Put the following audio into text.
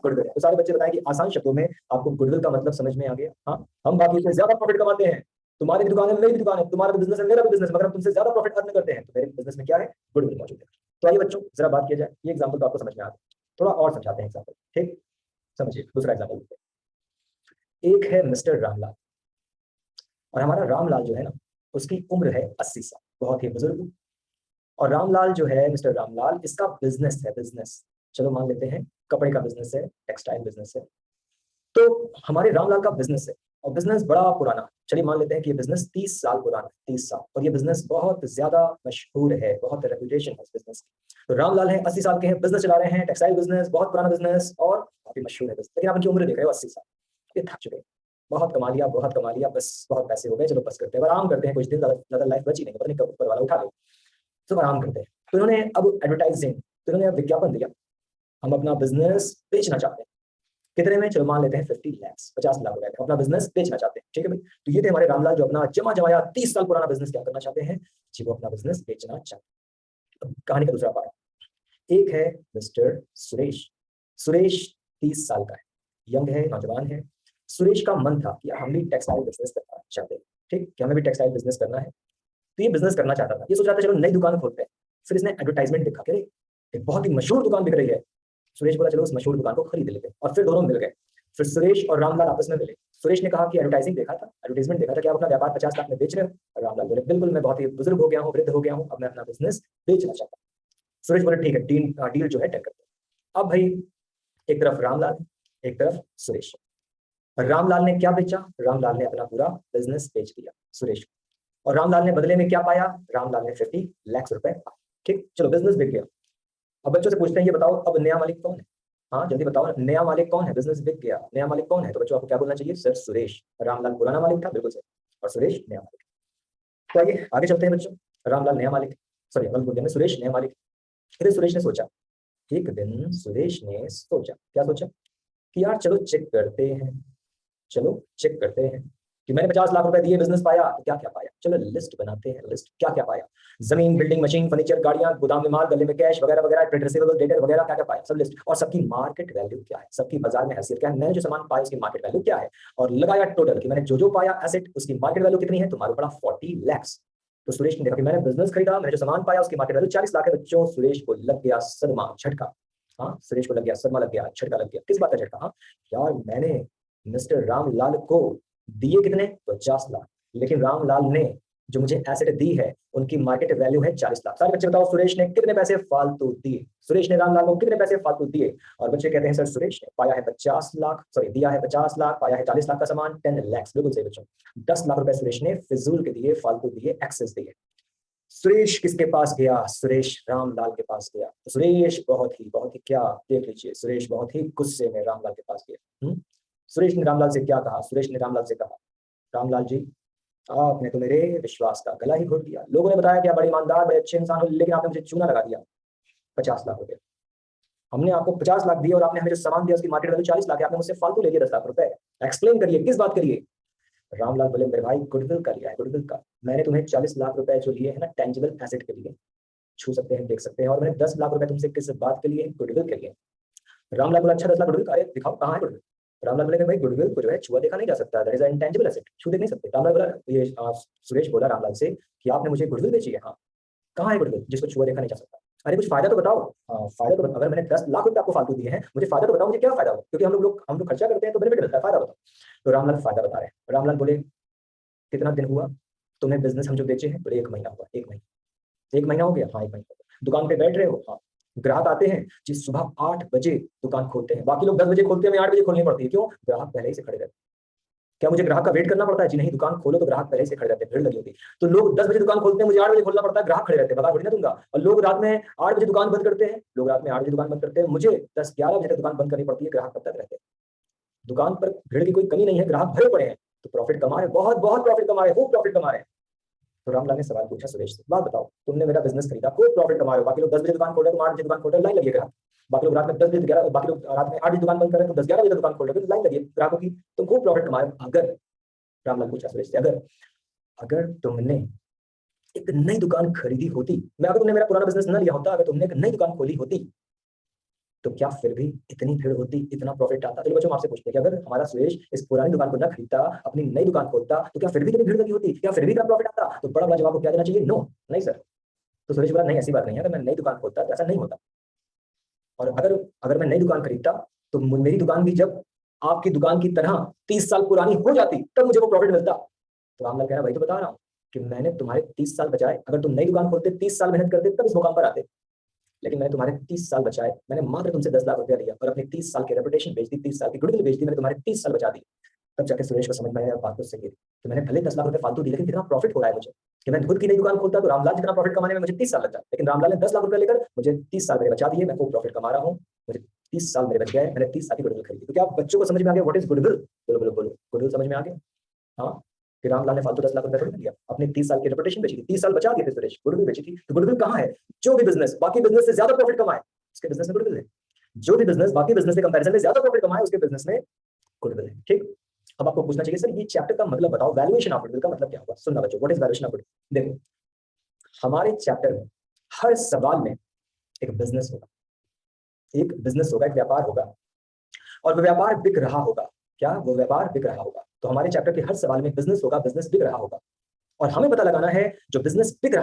Goodwill है। तो सारे बच्चे बताएं कि आसान शब्दों में आपको गुडविल का मतलब समझ में आ गया। हाँ, हम बाकी से ज्यादा प्रॉफिट कमाते हैं, तुम्हारी भी दुकान है मेरी भी दुकान है, तुम्हारा भी बिजनेस है मेरा भी बिजनेस है, मगर हम तुमसे ज्यादा प्रॉफिट अर्न करते हैं, तो मेरे बिजनेस में क्या है, गुडविल मौजूद है। तो आइए बच्चों जरा बात किया जाए, ये एग्जाम्पल तो आपको समझ में आ गया, थोड़ा और समझाते हैं एग्जाम्पल। ठीक, समझिए दूसरा एग्जाम्पल। एक है मिस्टर रामलाल, और हमारा रामलाल जो है ना, उसकी उम्र है 80 साल, बहुत ही बुजुर्ग। और रामलाल जो है, मिस्टर रामलाल, इसका बिजनेस है, बिजनेस, चलो मान लेते हैं कपड़े का बिजनेस है, टेक्सटाइल बिजनेस है। तो हमारे रामलाल का बिजनेस है, और बिजनेस बड़ा पुराना, चलिए मान लेते हैं कि ये बिजनेस 30 साल पुराना है, 30 साल, और ये बिजनेस बहुत ज्यादा मशहूर है, बहुत रेपुटेशन है इस बिजनेस की। तो रामलाल है, 80 साल के हैं, बिजनेस चला रहे हैं, टेक्सटाइल बिजनेस, बहुत पुराना बिजनेस और काफी मशहूर है बिजनेस, लेकिन आप इनकी उम्र देख रहे हो 80 साल, ये थक चुके हैं, बहुत कमा लिया, बहुत कमा लिया, बस बहुत पैसे हो गए, चलो बस करते हैं, आराम करते हैं, कुछ दिन, ज्यादा लाइफ बची नहीं, पता नहीं कब ऊपर वाला उठा ले, सब आराम करते हैं। तो इन्होंने अब एडवर्टाइजिंग, तो इन्होंने अब विज्ञापन दिया, हम अपना बिजनेस बेचना चाहते हैं, कितने में, चलो मान लेते हैं 50 लाख, 50 लाख रुपए में अपना बिजनेस बेचना चाहते हैं। ठीक है भाई, तो ये थे हमारे रामलाल जो अपना जमा जमाया 30 साल पुराना बिजनेस क्या करना चाहते हैं जी, वो अपना बिजनेस बेचना चाहते हैं। अब कहानी का दूसरा पार्ट, एक है मिस्टर सुरेश। सुरेश 30 साल का है, यंग है, नौजवान है। सुरेश का मन था कि हम भी टेक्सटाइल बिजनेस करना चाहते हैं, ठीक, कि हमें भी टेक्सटाइल बिजनेस करना है। तो ये बिजनेस करना चाहता था, ये सोच रहा था चलो नई दुकान खोलते हैं। फिर इसने एडवर्टाइजमेंट देखा कि एक बहुत ही मशहूर दुकान बिक रही है। सुरेश बोला चलो उस मशहूर दुकान को खरीद लेते हैं, और फिर दोनों मिल गए। फिर सुरेश और रामलाल आपस में मिले। सुरेश ने कहा कि एडवर्टाइजिंग देखा था, एडवर्टाइजमेंट देखा था कि आप अपना व्यापार 50 लाख में बेच रहे हो। और रामलाल बोले बिल्कुल, मैं बहुत ही बुजुर्ग हो गया हूँ, वृद्ध हो गया हूँ, अब मैं अपना बिजनेस बेचना चाहता हूँ। सुरेश बोले ठीक है, डील जो है तय करते हैं। अब भाई एक तरफ रामलाल, एक तरफ सुरेश। रामलाल ने क्या बेचा, रामलाल ने अपना पूरा बिजनेस बेच दिया सुरेश को। और रामलाल ने बदले में क्या पाया, रामलाल ने 50 लाख रुपए पाए। ठीक, चलो बिजनेस बिक गया। अब बच्चों से पूछते हैं ये बताओ अब नया मालिक कौन है, हाँ जल्दी बताओ ना, नया मालिक कौन है, बिजनेस बिक गया, नया मालिक कौन है, तो बच्चों आपको क्या बोलना चाहिए, सर सुरेश। रामलाल पुराना मालिक था, बिल्कुल सही, और सुरेश नया मालिक। तो आइए आगे चलते हैं बच्चों। रामलाल नया मालिक, सॉरी गलत बोल दिया मैं, सुरेश नया मालिक। फिर सुरेश ने सोचा, एक दिन सुरेश ने सोचा, क्या सोचा कि यार चलो चेक करते हैं, चलो चेक करते हैं कि मैंने 50 लाख रुपए दिए, बिजनेस पाया, तो क्या क्या पाया, चलो लिस्ट बनाते हैं, लिस्ट क्या क्या पाया, जमीन, बिल्डिंग, मशीन, फर्नीचर, गाड़ियां, गोदाम में माल, गले में कैश वगैरह वगैरह, ट्रेड रिसीवेबल, डेटर वगैरह, क्या क्या पाया, सब लिस्ट। और सबकी मार्केट वैल्यू क्या है, सबकी बाजार में हैसियत क्या है, मैंने जो सामान पाया उसकी मार्केट वैल्यू क्या है, और लगाया टोटल कि मैंने जो जो पाया एसेट उसकी मार्केट वैल्यू कितनी है, तो मालूम पड़ा 40 लाख। तो सुरेश ने देखा कि मैंने बिजनेस खरीदा, मैंने जो सामान पाया उसकी मार्केट वैल्यू 40 लाख है। बच्चों सुरेश को लग गया सदमा, झटका। हाँ, सुरेश को लग गया सदमा, लग गया झटका, लग गया, किस बात का झटका, हाँ यार मैंने मिस्टर रामलाल को दिए कितने, 50 लाख, लेकिन रामलाल ने जो मुझे एसेट दी है उनकी मार्केट वैल्यू है 40 लाख। सारे बच्चे बताओ सुरेश ने कितने पैसे फालतू दिए, सुरेश ने रामलाल को कितने पैसे फालतू दिए। और बच्चे कहते हैं सर सुरेश ने पाया है 50 लाख, सॉरी दिया है 50 लाख, पाया है 40 लाख का सामान, 10 लाख, बिल्कुल सही बच्चों, 10 लाख रुपए सुरेश ने फिजूल के दिए, फालतू दिए, एक्सेस दिए। सुरेश किसके पास गया, सुरेश रामलाल के पास गया। तो सुरेश बहुत ही क्या, देख लीजिए, सुरेश बहुत ही गुस्से में रामलाल के पास गया। सुरेश ने रामलाल से क्या कहा, सुरेश ने रामलाल से कहा, रामलाल जी आपने तो मेरे विश्वास का गला ही घोट दिया, लोगों ने बताया कि आप बड़े ईमानदार, बड़े अच्छे इंसान हो, लेकिन आपने मुझे चूना लगा दिया। 50 लाख रुपए हमने आपको 50 लाख दिए, और आपने हमें जो सामान दिया उसकी मार्केट वैल्यू 40 लाख है, आपने मुझसे फालतू ले लिया 10 लाख रुपए। एक्सप्लेन करिए किस बात के लिए। रामलाल बोले मेरे भाई गुडविल का लिया है, गुडविल का। मैंने तुम्हें 40 लाख रुपए जो लिए है ना टेंजिबल एसेट के लिए, छू सकते हैं, देख सकते हैं, और मैंने 10 लाख रुपए तुमसे किस बात के लिए, गुडविल के लिए। रामलाल बोला अच्छा 10 लाख गुडविल का, अरे दिखाओ कहाँ है गुडविल। रामलाल बोले भाई गुडविल को जो है छुआ देखा नहीं जा सकता, दैट इज इंटेंजिबल एसेट, छू देख नहीं सकते। रामलाल बोला, ये सुरेश बोला रामलाल से कि आपने मुझे गुडविल बेची है, हाँ कहाँ है गुडविल जिसको छुआ देखा नहीं जा सकता। अरे कुछ फायदा तो बताओ। हाँ फायदा तो अगर मैंने 10 लाख रुपए आपको फालतू दिए हैं, मुझे फायदा तो बताओ, मुझे क्या फायदा हो, क्योंकि हम लोग खर्चा करते हैं तो बेनिफिट मिलता है, फायदा बताओ। तो रामलाल फायदा बता रहे हैं। रामलाल बोले कितना दिन हुआ तुम्हें बिजनेस हम जो बेचे हैं, बोले 1 महीना हुआ, 1 महीना, 1 महीना हो गया, हाँ 1 महीना। दुकान पे बैठ रहे हो, हाँ। ग्राहक आते हैं जी, सुबह 8 बजे दुकान खोलते हैं, बाकी लोग 10 बजे खोलते हैं, हमें 8 बजे खोलनी पड़ती है, क्यों, ग्राहक पहले ही से खड़े रहते हैं। क्या मुझे ग्राहक का वेट करना पड़ता है, जी नहीं, दुकान खोलो तो ग्राहक पहले से खड़े रहते हैं, भीड़ लगी होती है। तो लोग 10 बजे दुकान खोलते हैं, मुझे 8 बजे खोलना पड़ता है, ग्राहक खड़े रहते हैं, बता थोड़ी ना दूंगा। और लोग रात में 8 बजे दुकान बंद करते हैं, लोग रात में 8 बजे दुकान बंद करते हैं, मुझे 10-11 बजे तक दुकान बंद करनी पड़ती है, ग्राहक तब तक रहते हैं। दुकान पर भीड़ की कोई कमी नहीं है, ग्राहक भरे पड़े हैं, तो प्रॉफिट कमा रहे, बहुत बहुत प्रॉफिट कमा रहे, खूब प्रॉफिट कमा रहे हैं। तो रामलाल ने सवाल पूछा सुरेश से, बात बताओ, तुमने मेरा बिजनेस खरीदा, खूब प्रॉफिट कमा रहे हो, बाकी लोग 10 बजे दुकान खोल रहे हो, तुम 8 बजे दुकान खोल रहे हो, लाइन लगी है ग्राहक। बाकी लोग रात में 10 बजे 11, बाकी लोग रात में 8 बजे दुकान बंद कर रहे हैं, तुम 10-11 बजे दुकान खोल रहे हो, लाइन लगी है ग्राहकों की, तुम खूब प्रॉफिट कमा रहे हो। अगर, रामलाल पूछा सुरेश से, अगर अगर तुमने एक नई दुकान खरीदी होती, मैं अगर तुमने मेरा पुराना बिजनेस न लिया होता, अगर तुमने एक नई दुकान खोली होती, तो क्या फिर भी इतनी भीड़ होती, इतना प्रॉफिट आता? चलो बच्चों, हम आपसे पूछते हैं कि अगर हमारा सुरेश इस पुरानी दुकान को ना खरीदता, अपनी नई दुकान खोलता, तो क्या फिर भी इतनी भीड़ लगी होती? क्या फिर भी इतना प्रॉफिट आता? तो बड़ा बड़ा जवाब को क्या देना चाहिए? नो, नहीं सर। तो सुरेश बोला नहीं, ऐसी बात नहीं है, अगर मैं नई दुकान खोलता तो ऐसा नहीं होता। और अगर अगर मैं नई दुकान खरीदता तो मेरी दुकान भी जब आपकी दुकान की तरह 30 साल पुरानी हो जाती, तब मुझे वो प्रॉफिट मिलता। तो रामलाल कह रहा भाई, तो बता रहा हूँ कि मैंने तुम्हारे 30 साल बचाए। अगर तुम नई दुकान खोलते, 30 साल मेहनत करते, तब इस मुकाम पर आते। लेकिन मैंने तुम्हारे 30 साल बचाए। मैंने मात्र तुमसे 10 लाख रुपया लिया और अपनी 30 साल की रेपुटेशन बेच दी, 30 साल की गुडविल बेच दी। मैंने तुम्हारे 30 साल बचा दी। तब जाके सुरेश को समझ में आया, बात तो सही है कि मैंने भले 10 लाख रुपए फालतू दी, लेकिन कितना प्रॉफिट हो रहा है मुझे। कि मैं खुद की नई दुकान खोलता तो रामलाल जितना प्रॉफिट कमाने में मुझे 30 साल लगता, लेकिन रामलाल ने 10 लाख रुपए लेकर मुझे 30 साल मेरे बचा दिए। मैं खूब प्रॉफिट कमा रहा हूँ, मुझे 30 साल मेरे बच गए, मैंने 30 साल की गुडविल खरीदी। तो क्या बच्चों को समझ में आ गया व्हाट इज गुडविल? बोलो बोलो बोलो, गुडविल समझ में आ गया? हाँ, कि रामलाल ने फालतू 10 लाख रुपए थोड़ी ना लिया, अपने 30 साल की रेपुटेशन बेची थी, 30 साल बचा दिए थे सुरेश, गुडविल बेची थी। तो गुडविल कहाँ है? जो भी बिजनेस बाकी बिजनेस से ज्यादा प्रॉफिट कमाए, उसके बिजनेस में गुडविल है। जो भी बिजनेस बाकी बिजनेस के कंपैरिजन में ज्यादा प्रॉफिट कमाए, उसके बिजनेस में गुडविल है। ठीक। अब आपको पूछना चाहिए सर ये चैप्टर का मतलब बताओ, वैल्यूएशन ऑफ गुडविल का मतलब क्या होगा? सुनना बच्चों, what is valuation of goodwill? देखो, हमारे चैप्टर में हर सवाल में एक बिजनेस होगा, एक बिजनेस होगा, एक व्यापार होगा, और वो व्यापार बिक रहा होगा। क्या? वो व्यापार बिक रहा होगा। तो हमारे चैप्टर के हर सवाल में बिजनेस होगा, बिजनेस बिक रहा होगा, और हमें पता लगाना है जो बिजनेस बिक रहा